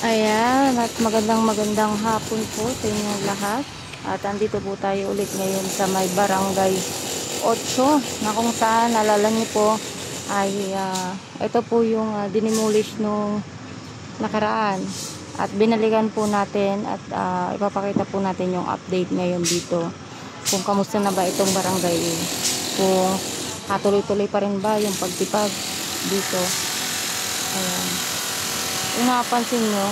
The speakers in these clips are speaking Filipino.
Ayan, at magandang hapon po sa inyong lahat. At andito po tayo ulit ngayon sa may Barangay 8 na kung saan nalala niyo po ay ito po yung dinimulish nung nakaraan. At binalikan po natin at ipapakita po natin yung update ngayon dito. Kung kamusta na ba itong barangay. Kung tuloy-tuloy pa rin ba yung pagtipag dito. Ayan. Kung napansin nyo,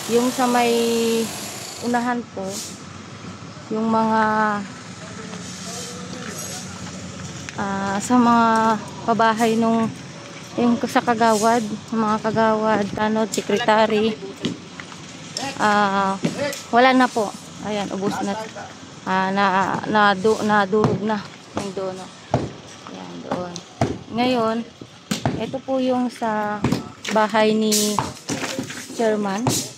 yung sa may unahan po, yung mga sa mga pabahay nung yung sa kagawad, mga kagawad, tanod, sekretary, wala na po. Ayan, ubos na. Nadurog na yung doon. Ayan, doon. Ngayon, ito po yung sa bahay ni Chairman. Ito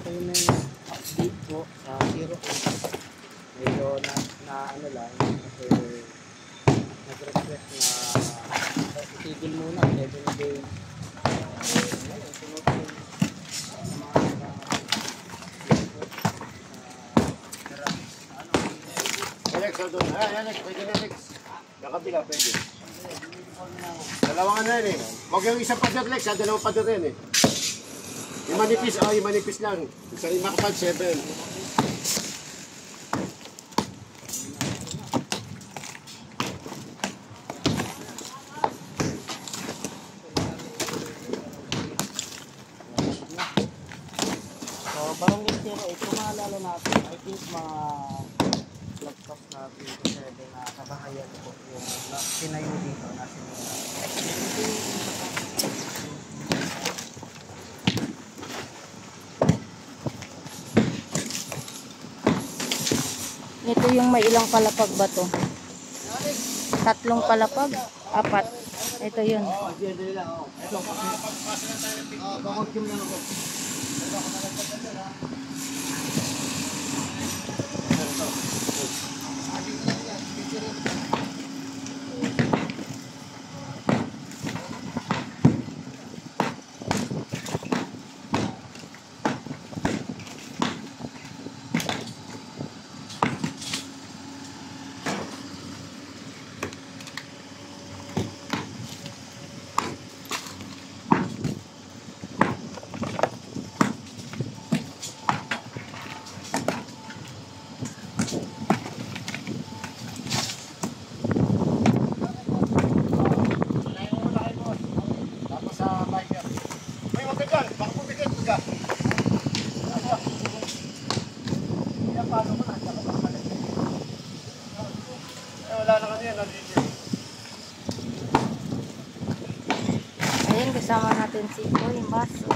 yung update po sa 08. Medyo na ano lang kasi nag-request na itigil muna 7 days. Alex, doon. Alex, pwede na Alex. Nakabila, pwede. Dalawang ano yan eh. Huwag yung isang pader Lex, dalawang pader yan eh. Yung manipis lang. Isa rin makapal, 7. So, Barangay 08, kung maalala natin, I think lagpas na 27 na kabahayan po yung sinayo dito na Ito yung may ilang palapag ba to? 3 palapag? 4. Ito yun. Ayan, kasama natin si Boy Maso.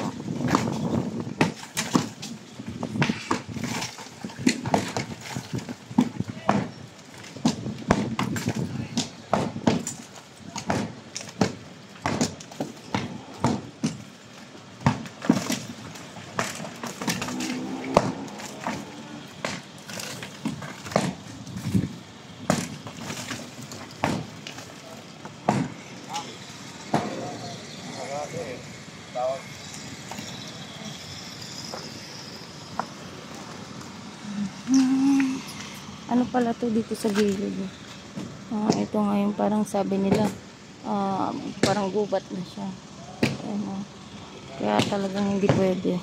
Ano pala to dito sa gilid? Ito ngayon parang sabi nila parang gubat na siya. Ayan, kaya talagang hindi pwede.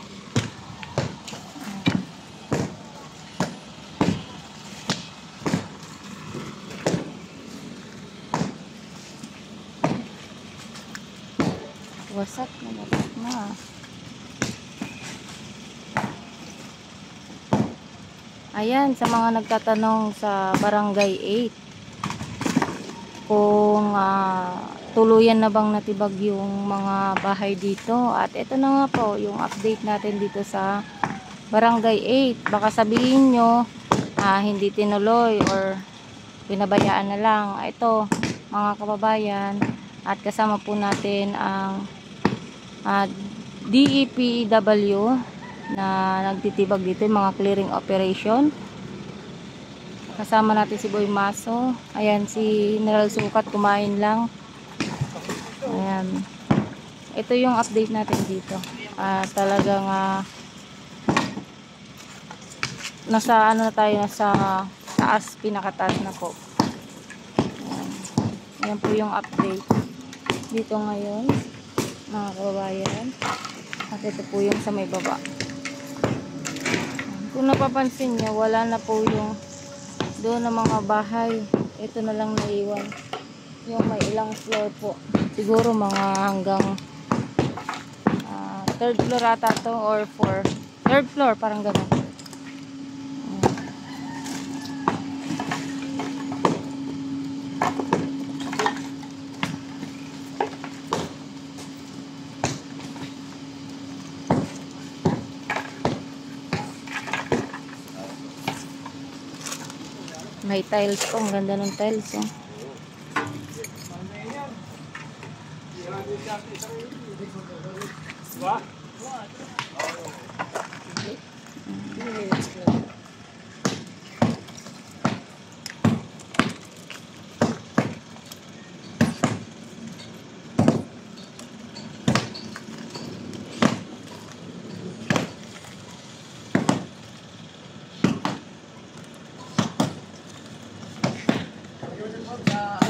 Wasak na. Ayan, sa mga nagtatanong sa Barangay 8 kung tuluyan na bang natibag yung mga bahay dito. At ito na nga po yung update natin dito sa Barangay 8. Baka sabihin nyo hindi tinuloy or pinabayaan na lang. Ito mga kababayan, at kasama po natin ang DEPW na nagtitibag dito, yung mga clearing operation. Kasama natin si Boy Maso. Ayan, si General Sukat kumain lang. Ayan. Ito yung update natin dito. Talagang nasa ano na tayo, nasa taas, pinakataas na po. Ayan. Ayan po yung update dito ngayon, mga kababayan. At ito po yung sa may baba. Kung napapansin nyo, wala na po yung doon na mga bahay. Ito na lang naiwan. Yung may ilang floor po. Siguro mga hanggang third floor ata to or third floor, parang ganun. May tiles po. Ang ganda ng tiles. Oh.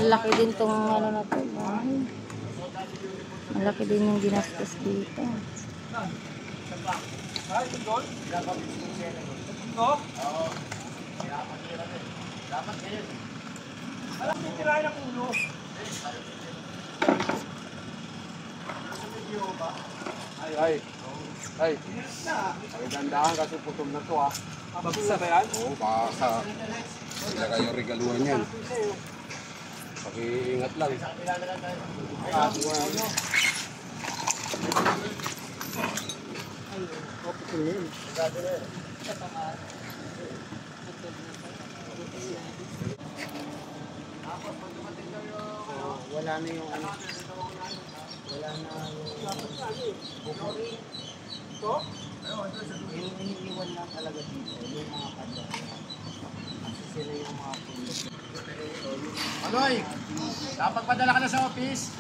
Malaki din tong ano na to. Malaki din yung ginastos dito. Ay, dandahan kasi putol na to ah. Babasa ba yan? Oo, baka sila kayo regaluhan yan. Pag-iingat lang. Wala na yung ano. Wala na yung iniiwan na talaga dito. Yung mga kanya. Kasi sila yung mga pulis. Aloy, dapat padala ka na sa office.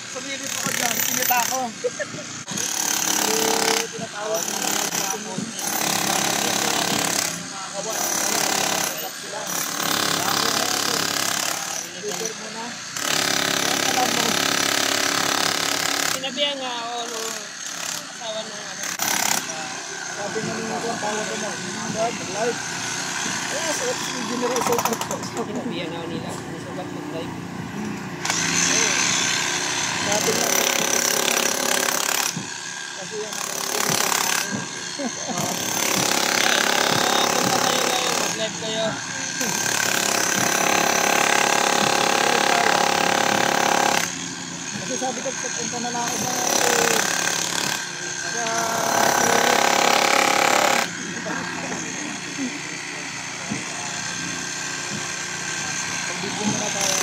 Sumilip ako dyan, sinita ako. Tinatawag mo na ako. Nakakawa na talaga sila. Deliver mo na. Alam mo. Sinabihan nga ako nung asawa ng ano. Sabi na nyo ako ang tawag ko na. Live. Kaya sa General Sukat ko. Sinabihan ako nila. Sukat mag-live. Sabi na sabi ko, punta na lang ako sa pagbibigyan na tayo.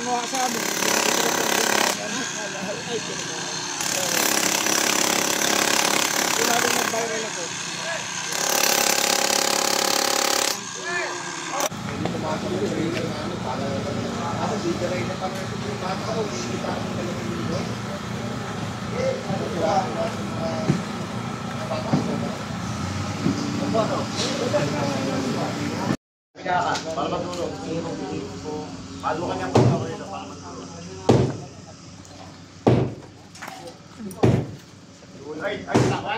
Nawa sa amin. Wala rin nag-viral ako. Para matulog. Paano ka niya po ako dito para matulog?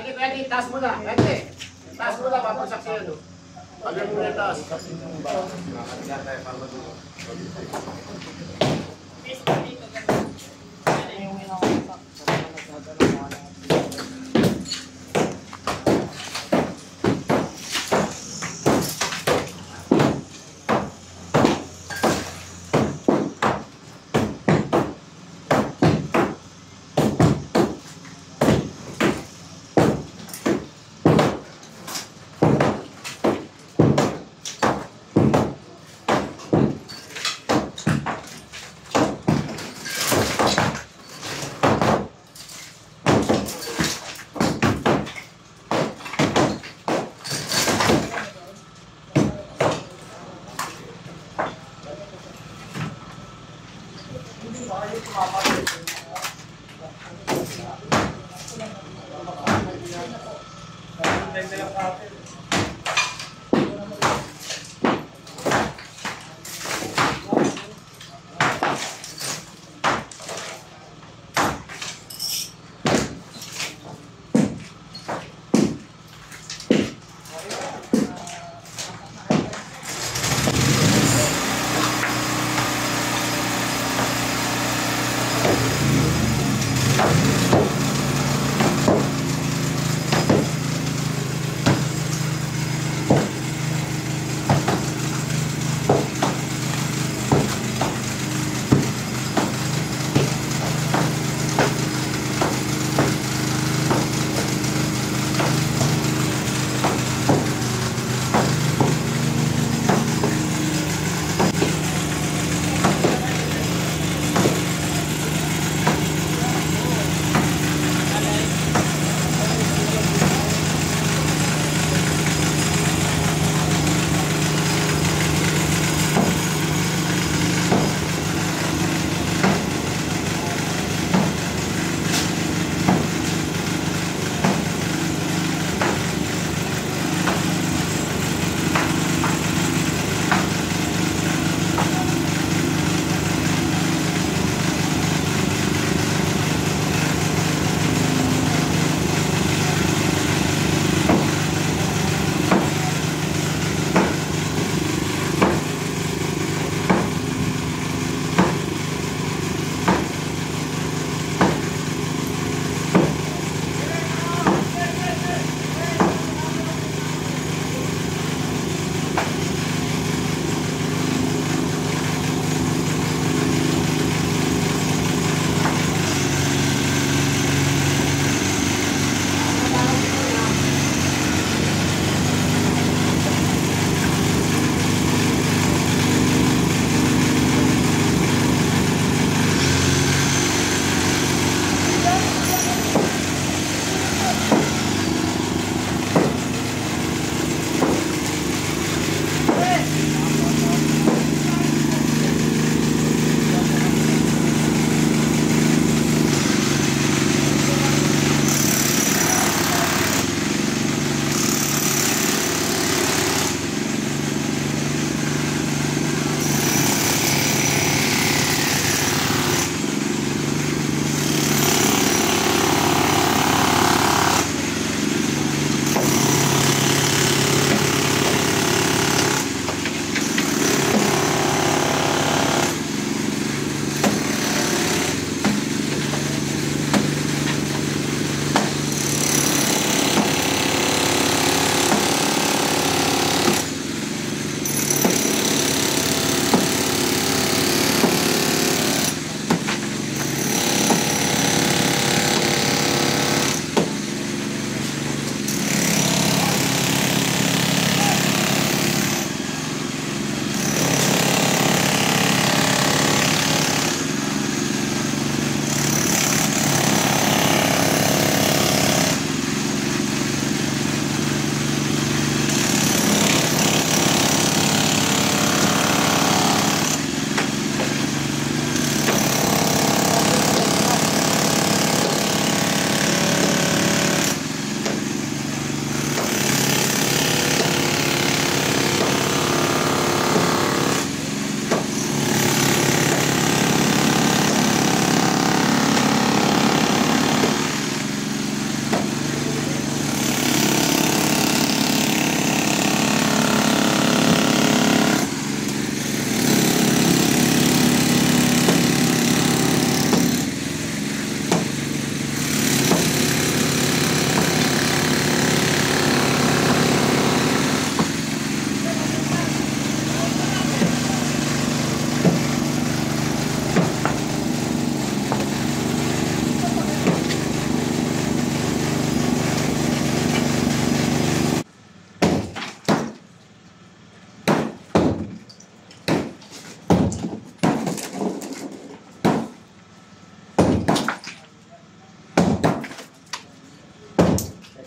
Ready, taas mo na. Ready. Taas mo na, papagsak sa'yo. Pagyan mo na yung taas. Nakakatigan tayo para matulog.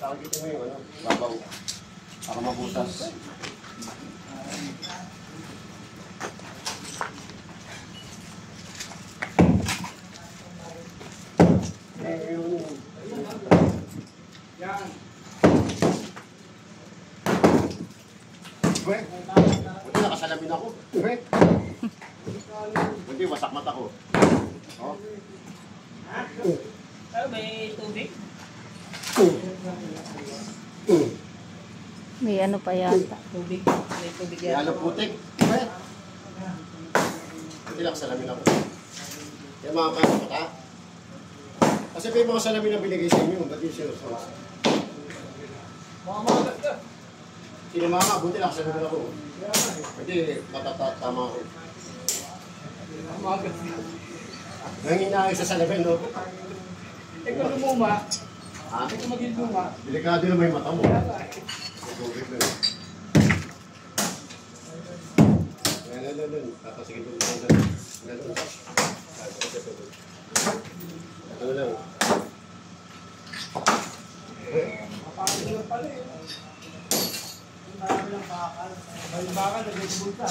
Pakikita mo yung ano, babaw. Para mabutas. Uy, buti nakasalamin ako. Uy. Buti wasak mata ko. Oh. May tubig? May ano pa yata. Tubig. May tubig May ano putik. Uy. Buti nakasalamin ako. Yung mga mata. Kasi may mga salamin na binigay sa inyo. Ba't yung sinusunod? Sino mama, buti nakasalamin ako. Hindi, matatama ako. Nanginayos sa salamin, no? Kung lumuma, Ha? kung maging luma, Delikado na may mata mo. Tubig na yun. Ganun. Tatasigin mo lang. Ganun. Ano lang. mapapagod lang pala eh. Marami lang bakal. May bakal, nag-ibulta.